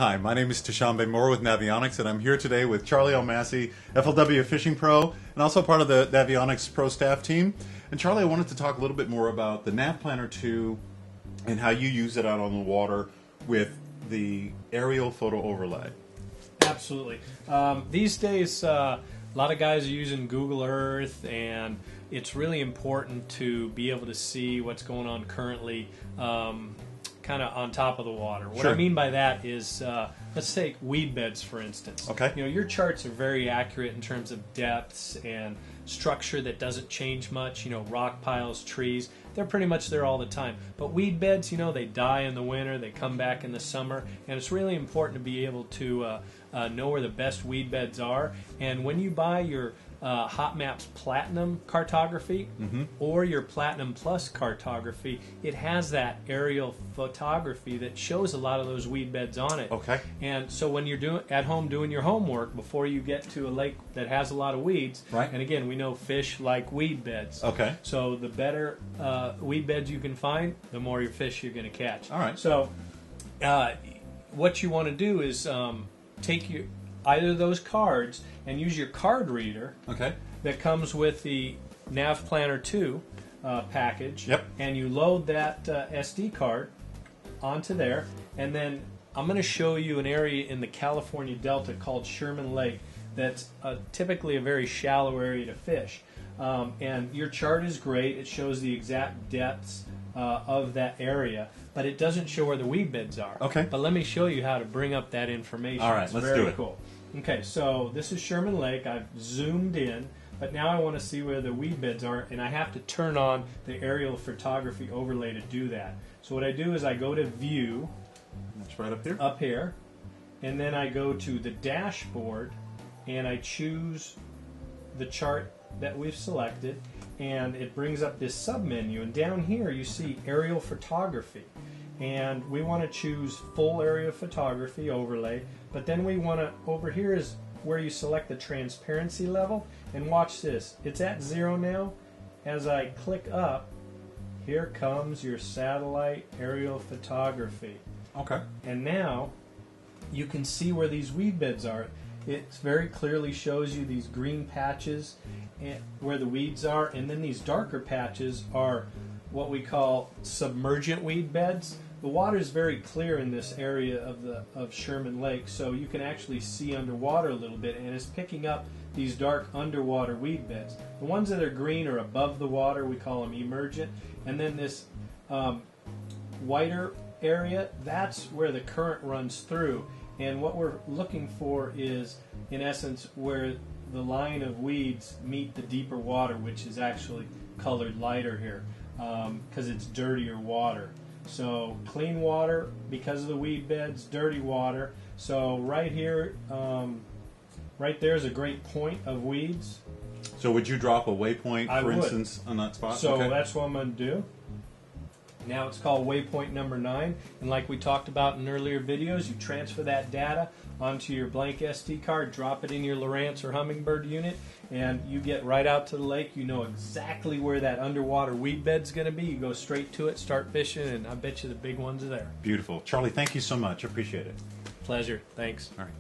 Hi, my name is Tashambe Moore with Navionics, and I'm here today with Charley Almassy, FLW Fishing Pro, and also part of the Navionics Pro staff team. And Charley, I wanted to talk a little bit more about the Nav Planner 2 and how you use it out on the water with the aerial photo overlay. Absolutely. These days, a lot of guys are using Google Earth, and it's really important to be able to see what's going on currently kind of on top of the water. What I mean by that is, let's take weed beds, for instance. Okay. You know, your charts are very accurate in terms of depths and structure that doesn't change much. You know, rock piles, trees, they're pretty much there all the time. But weed beds, you know, they die in the winter, they come back in the summer, and it's really important to be able to know where the best weed beds are. And when you buy your Hot Maps Platinum cartography or your Platinum Plus cartography, it has that aerial photography that shows a lot of those weed beds on it. Okay. And so when you're at home doing your homework, before you get to a lake that has a lot of weeds, right. And again, we know fish like weed beds. Okay. So the better weed beds you can find, the more your fish you're going to catch. All right. So what you want to do is take either of those cards and use your card reader that comes with the Nav Planner 2 package. Yep. And you load that SD card onto there, and then I'm going to show you an area in the California Delta called Sherman Lake that's typically a very shallow area to fish. And your chart is great. It shows the exact depths of that area, but it doesn't show where the weed beds are. Okay. But let me show you how to bring up that information. All right, it's let's very do it. Cool. Okay, so this is Sherman Lake. I've zoomed in, but now I want to see where the weed beds are, and I have to turn on the aerial photography overlay to do that. So what I do is I go to View. That's right up here. Up here, and then I go to the dashboard, and I choose the chart that we've selected, and it brings up this sub-menu, and down here you see aerial photography, and we want to choose full aerial photography overlay, but then we want to, over here is where you select the transparency level, and watch this, it's at 0 now. As I click up, here comes your satellite aerial photography. Okay. And now you can see where these weed beds are. It very clearly shows you these green patches where the weeds are, and then these darker patches are what we call submergent weed beds. The water is very clear in this area of Sherman Lake, so you can actually see underwater a little bit, and it's picking up these dark underwater weed beds. The ones that are green are above the water, we call them emergent, and then this whiter area, that's where the current runs through. And what we're looking for is, in essence, where the line of weeds meet the deeper water, which is actually colored lighter here because it's dirtier water. So clean water because of the weed beds, dirty water. So right here, right there is a great point of weeds. So would you drop a waypoint, for instance, on that spot? So that's what I'm going to do. Now it's called waypoint number 9, and like we talked about in earlier videos, you transfer that data onto your blank SD card, drop it in your Lowrance or Humminbird unit, and you get right out to the lake. You know exactly where that underwater weed bed's going to be. You go straight to it, start fishing, and I bet you the big ones are there. Beautiful. Charley, thank you so much. I appreciate it. Pleasure. Thanks. All right.